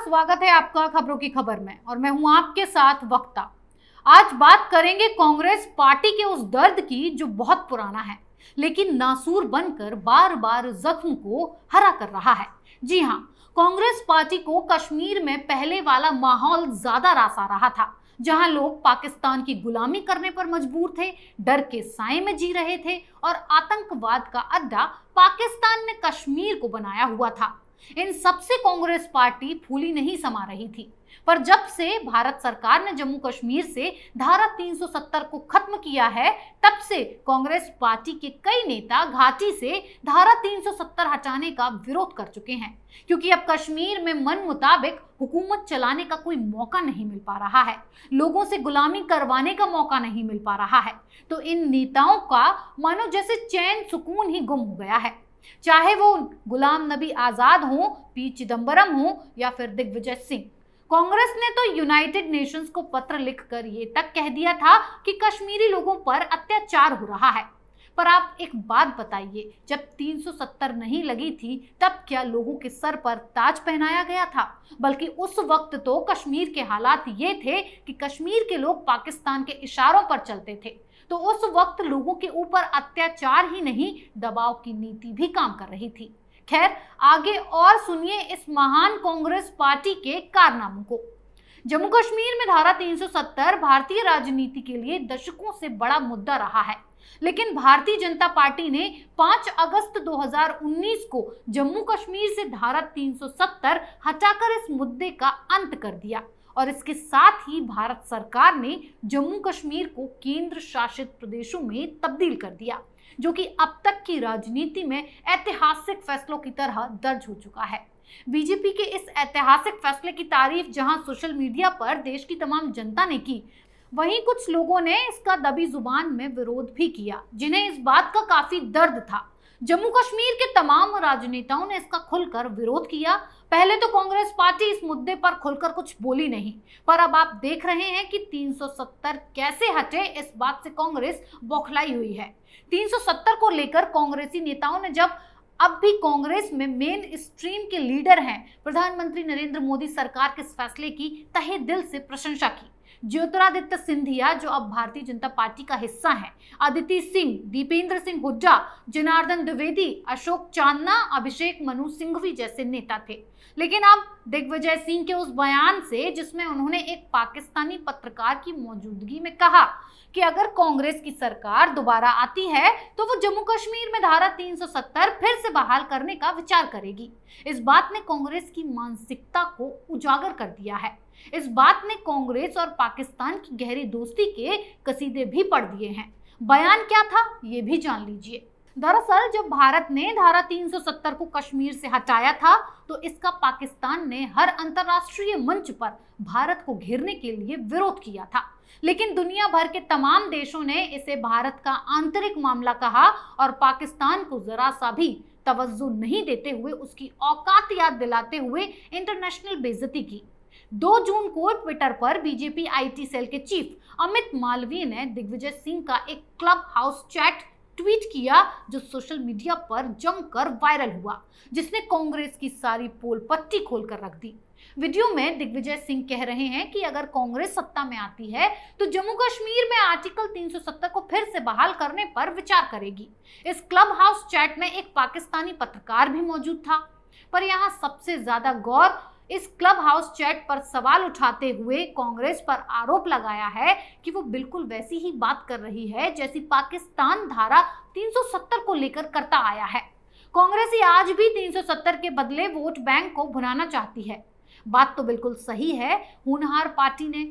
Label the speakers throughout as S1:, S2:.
S1: स्वागत है आपका खबरों की खबर में और मैं हूं आपके साथ वक्ता। आज बात करेंगे कांग्रेस पार्टी के उस दर्द की जो बहुत पुराना है लेकिन नासूर बनकर बार बार जख्म को हरा कर रहा है। जी हां, कांग्रेस पार्टी को कश्मीर में पहले वाला माहौल ज्यादा रास आ रहा था, जहां लोग पाकिस्तान की गुलामी करने पर मजबूर थे, डर के साए में जी रहे थे और आतंकवाद का अड्डा पाकिस्तान ने कश्मीर को बनाया हुआ था। इन सबसे कांग्रेस पार्टी फूली नहीं समा रही थी, पर जब से भारत सरकार ने जम्मू कश्मीर से धारा 370 को खत्म किया है, तब से कांग्रेस पार्टी के कई नेता घाटी से धारा 370 हटाने का विरोध कर चुके हैं, क्योंकि अब कश्मीर में मन मुताबिक हुकूमत चलाने का कोई मौका नहीं मिल पा रहा है, लोगों से गुलामी करवाने का मौका नहीं मिल पा रहा है। तो इन नेताओं का मानो जैसे चैन सुकून ही गुम हो गया है, चाहे वो गुलाम नबी आजाद हो, पी चिदंबरम हो या फिर दिग्विजय सिंह। कांग्रेस ने तो यूनाइटेड नेशंस को पत्र लिखकर ये तक कह दिया था कि कश्मीरी लोगों पर अत्याचार हो रहा है। पर आप एक बात बताइए, जब 370 नहीं लगी थी तब क्या लोगों के सर पर ताज पहनाया गया था? बल्कि उस वक्त तो कश्मीर के हालात ये थे कि कश्मीर के लोग पाकिस्तान के इशारों पर चलते थे, तो उस वक्त लोगों के ऊपर अत्याचार ही नहीं, दबाव की नीति भी काम कर रही थी। खैर, आगे और सुनिए इस महान कांग्रेस पार्टी के कारनामों को। जम्मू कश्मीर में धारा 370 भारतीय राजनीति के लिए दशकों से बड़ा मुद्दा रहा है, लेकिन भारतीय जनता पार्टी ने 5 अगस्त 2019 को जम्मू कश्मीर से धारा 370 हटाकर इस मुद्दे का अंत कर दिया और इसके साथ ही भारत सरकार ने जम्मू कश्मीर को केंद्र शासित प्रदेशों में तब्दील कर दिया, जो कि अब तक की राजनीति में ऐतिहासिक फैसलों की तरह दर्ज हो चुका है। बीजेपी के इस ऐतिहासिक फैसले की तारीफ जहां सोशल मीडिया पर देश की तमाम जनता ने की, वहीं कुछ लोगों ने इसका दबी जुबान में विरोध भी किया, जिन्हें इस बात का काफी दर्द था। जम्मू कश्मीर के तमाम राजनेताओं ने इसका खुलकर विरोध किया। पहले तो कांग्रेस पार्टी इस मुद्दे पर खुलकर कुछ बोली नहीं, पर अब आप देख रहे हैं कि 370 कैसे हटे, इस बात से कांग्रेस बौखलाई हुई है। 370 को लेकर कांग्रेसी नेताओं ने जब अब भी कांग्रेस में मेन स्ट्रीम के लीडर हैं प्रधानमंत्री नरेंद्र मोदी सरकार के इस फैसले की तहे दिल से प्रशंसा की। ज्योतिरादित्य सिंधिया, जो अब भारतीय जनता पार्टी का हिस्सा है, अदिति सिंह, दीपेंद्र सिंह हुड्डा, जनार्दन द्विवेदी, अशोक चांदना, अभिषेक मनु सिंघवी जैसे नेता थे। लेकिन अब दिग्विजय सिंह के उस बयान से, जिसमें उन्होंने एक पाकिस्तानी पत्रकार की मौजूदगी में कहा कि अगर कांग्रेस की सरकार दोबारा आती है तो वो जम्मू कश्मीर में धारा 370 फिर से बहाल करने का विचार करेगी, इस बात ने कांग्रेस की मानसिकता को उजागर कर दिया है। इस बात ने कांग्रेस और पाकिस्तान की गहरी दोस्ती के कसीदे भी पढ़ दिए हैं। बयान क्या था ये भी जान लीजिए। दरअसल जब भारत ने धारा 370 को कश्मीर से हटाया था तो इसका पाकिस्तान ने हर अंतर्राष्ट्रीय मंच पर भारत को घेरने के लिए विरोध किया था, लेकिन दुनिया भर के तमाम देशों ने इसे भारत का आंतरिक मामला कहा और पाकिस्तान को जरा सा भी तवज्जो नहीं देते हुए उसकी औकात याद दिलाते हुए इंटरनेशनल बेइज्जती की। 2 जून को ट्विटर पर बीजेपी आईटी सेल के चीफ अमित मालवीय ने दिग्विजय सिंह का एक क्लब हाउस चैट ट्वीट किया, जो सोशल मीडिया पर जमकर वायरल हुआ, जिसने कांग्रेस की सारी पोल पट्टी खोलकर रख दी। वीडियो में दिग्विजय सिंह कह रहे हैं कि अगर कांग्रेस सत्ता में आती है तो जम्मू कश्मीर में आर्टिकल 370 को फिर से बहाल करने पर विचार करेगी। इस क्लब हाउस चैट में एक पाकिस्तानी पत्रकार भी मौजूद था, पर यहाँ सबसे ज्यादा गौर इस क्लब हाउस चैट पर सवाल उठाते हुए कांग्रेस पर आरोप लगाया है कि वो बिल्कुल वैसी ही बात कर रही है जैसी पाकिस्तान धारा 370 को लेकर करता आया है। कांग्रेस आज भी 370 के बदले वोट बैंक को भुनाना चाहती है। बात तो बिल्कुल सही है, होनहार पार्टी ने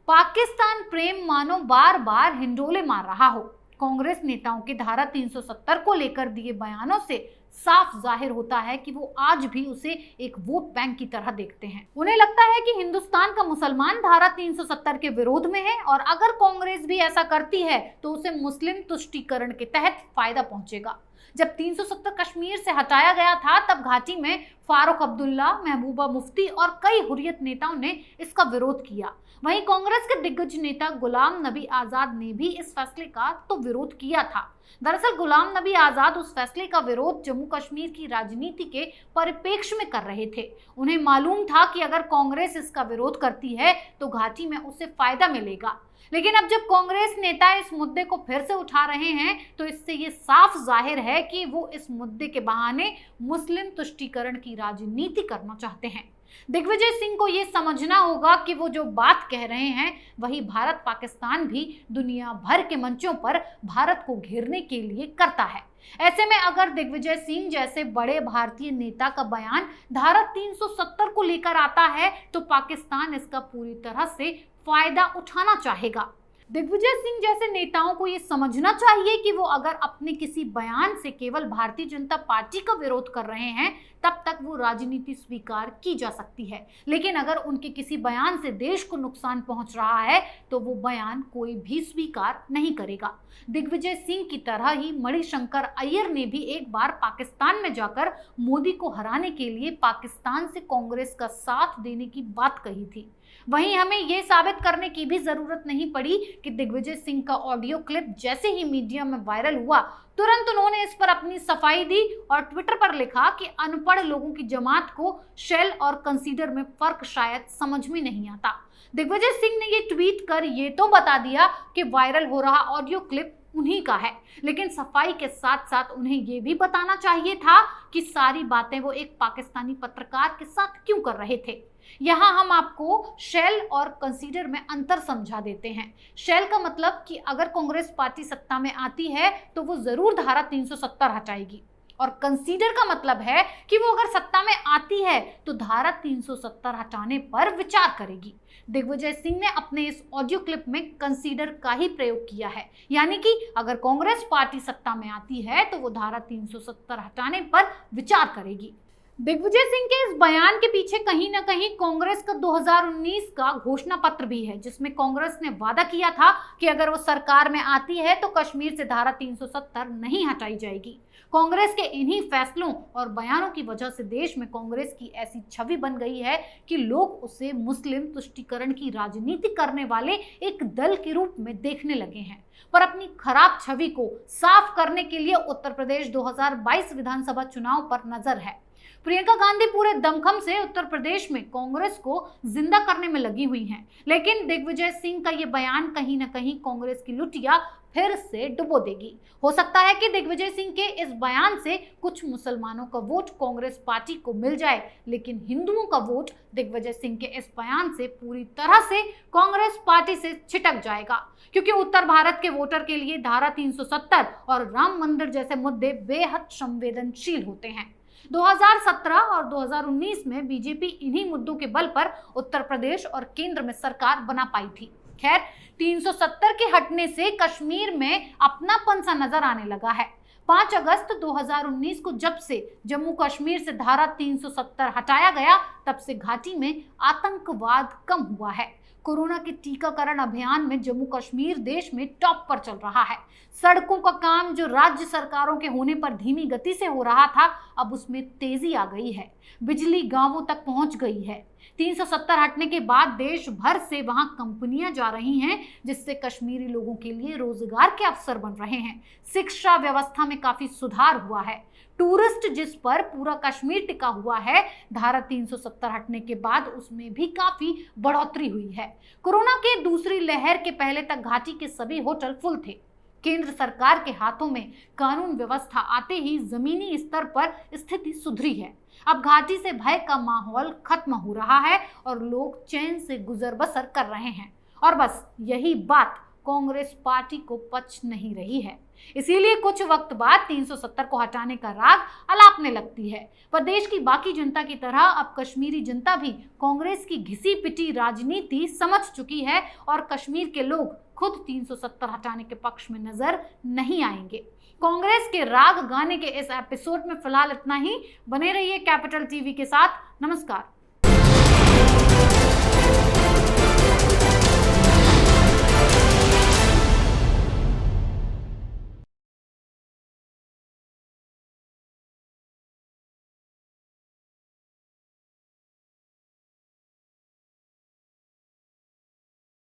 S1: पाकिस्तान प्रेम मानो बार बार हिंडोले मार रहा हो। कांग्रेस नेताओं के धारा 370 को लेकर दिए बयानों से साफ जाहिर होता है कि वो आज भी उसे एक वोट बैंक की तरह देखते हैं। उन्हें लगता है कि हिंदुस्तान का मुसलमान धारा 370 के विरोध में है और अगर कांग्रेस भी ऐसा करती है तो उसे मुस्लिम तुष्टीकरण के तहत फायदा पहुंचेगा। जब 370 कश्मीर से हटाया गया था तब घाटी में फारूक अब्दुल्ला, महबूबा मुफ्ती और कई हुर्रियत नेताओं ने इसका विरोध किया। वहीं कांग्रेस के दिग्गज नेता गुलाम नबी आजाद ने भी इस फैसले का तो विरोध किया था। दरअसल गुलाम नबी आजाद उस फैसले का विरोध जम्मू कश्मीर की राजनीति के परिप्रेक्ष्य में कर रहे थे। उन्हें मालूम था कि अगर कांग्रेस इसका विरोध करती है तो घाटी में उसे फायदा मिलेगा। लेकिन अब जब कांग्रेस नेता इस मुद्दे को फिर से उठा रहे हैं तो इससे ये साफ जाहिर है कि वो इस मुद्दे के बहाने मुस्लिम तुष्टीकरण की राजनीति करना चाहते हैं। दिग्विजय सिंह को ये समझना होगा कि वो जो बात कह रहे हैं वही भारत पाकिस्तान भी दुनिया भर के मंचों पर भारत को घेरने के लिए करता है। ऐसे में अगर दिग्विजय सिंह जैसे बड़े भारतीय नेता का बयान धारा 370 को लेकर आता है तो पाकिस्तान इसका पूरी तरह से फायदा उठाना चाहेगा। दिग्विजय सिंह जैसे नेताओं को ये समझना चाहिए कि वो अगर अपने किसी बयान से केवल भारतीय जनता पार्टी का विरोध कर रहे हैं तब तक वो राजनीति स्वीकार की जा सकती है, लेकिन अगर उनके किसी बयान से देश को नुकसान पहुंच रहा है तो वो बयान कोई भी स्वीकार नहीं करेगा। दिग्विजय सिंह की तरह ही मणिशंकर अय्यर ने भी एक बार पाकिस्तान में जाकर मोदी को हराने के लिए पाकिस्तान से कांग्रेस का साथ देने की बात कही थी। वहीं हमें यह साबित करने की भी जरूरत नहीं पड़ी कि दिग्विजय सिंह का ऑडियो क्लिप जैसे ही मीडिया में वायरल हुआ तुरंत उन्होंने इस पर अपनी सफाई दी और ट्विटर पर लिखा कि अनपढ़ लोगों की जमात को शेल और कंसीडर में फर्क शायद समझ में नहीं आता। दिग्विजय सिंह ने ये ट्वीट कर ये तो बता दिया कि वायरल हो रहा ऑडियो क्लिप उन्हीं का है, लेकिन सफाई के साथ साथ उन्हें ये भी बताना चाहिए था कि सारी बातें वो एक पाकिस्तानी पत्रकार के साथ क्यों कर रहे थे। यहाँ हम आपको शेल और कंसीडर में अंतर समझा देते हैं। शेल का मतलब कि अगर कांग्रेस पार्टी सत्ता में आती है तो वो जरूर धारा 370 हटाएगी, और कंसीडर का मतलब है कि वो अगर सत्ता में आती है तो धारा 370 हटाने पर विचार करेगी। दिग्विजय सिंह ने अपने इस ऑडियो क्लिप में कंसीडर का ही प्रयोग किया है, यानी कि अगर कांग्रेस पार्टी सत्ता में आती है तो वो धारा 370 हटाने पर विचार करेगी। दिग्विजय सिंह के इस बयान के पीछे कहीं ना कहीं कांग्रेस का 2019 का घोषणा पत्र भी है, जिसमें कांग्रेस ने वादा किया था कि अगर वो सरकार में आती है तो कश्मीर से धारा 370 नहीं हटाई जाएगी। कांग्रेस के इन्हीं फैसलों और बयानों की वजह से देश में कांग्रेस की ऐसी छवि बन गई है कि लोग उसे मुस्लिम तुष्टीकरण की राजनीति करने वाले एक दल के रूप में देखने लगे हैं। पर अपनी खराब छवि को साफ करने के लिए उत्तर प्रदेश 2022 विधानसभा चुनाव पर नजर है। प्रियंका गांधी पूरे दमखम से उत्तर प्रदेश में कांग्रेस को जिंदा करने में लगी हुई हैं, लेकिन दिग्विजय सिंह का ये बयान कहीं ना कहीं कांग्रेस की लुटिया फिर से डुबो देगी। हो सकता है कि दिग्विजय सिंह के इस बयान से कुछ मुसलमानों का वोट कांग्रेस पार्टी को मिल जाए, लेकिन हिंदुओं का वोट दिग्विजय सिंह के इस बयान से पूरी तरह से कांग्रेस पार्टी से छिटक जाएगा, क्योंकि उत्तर भारत के वोटर के लिए धारा 370 और राम मंदिर जैसे मुद्दे बेहद संवेदनशील होते हैं। 2017 और 2019 में बीजेपी इन्हीं मुद्दों के बल पर उत्तर प्रदेश और केंद्र में सरकार बना पाई थी। खैर, 370 के हटने से कश्मीर में अपनापन सा नजर आने लगा है। 5 अगस्त 2019 को जब से जम्मू कश्मीर से धारा 370 हटाया गया तब से घाटी में आतंकवाद कम हुआ है। कोरोना के टीकाकरण अभियान में जम्मू कश्मीर देश में टॉप पर चल रहा है। सड़कों का काम जो राज्य सरकारों के होने पर धीमी गति से हो रहा था, अब उसमें तेजी आ गई है। बिजली गांवों तक पहुंच गई है। 370 हटने के बाद देश भर से वहां कंपनियां जा रही हैं, जिससे कश्मीरी लोगों के लिए रोजगार के अवसर बन रहे हैं। शिक्षा व्यवस्था में काफी सुधार हुआ है। टूरिस्ट जिस पर पूरा कश्मीर टिका हुआ है, धारा 370 हटने के बाद उसमें भी काफी बढ़ोतरी हुई है। कोरोना के दूसरी लहर के पहले तक घाटी के सभी होटल फुल थे। केंद्र सरकार के हाथों में कानून व्यवस्था आते ही जमीनी स्तर पर स्थिति सुधरी है। अब घाटी से भय का माहौल खत्म हो रहा है और लोग चैन से गुजर बसर कर रहे हैं, और बस यही बात कांग्रेस पार्टी को पच नहीं रही है। इसीलिए कुछ वक्त बाद 370 को हटाने का राग अलापने लगती है। पर देश की बाकी जनता की तरह अब कश्मीरी जनता भी कांग्रेस की घिसी पिटी राजनीति समझ चुकी है और कश्मीर के लोग खुद 370 हटाने के पक्ष में नजर नहीं आएंगे। कांग्रेस के राग गाने के इस एपिसोड में फिलहाल इतना ही। बने रहिए कैपिटल टीवी के साथ। नमस्कार।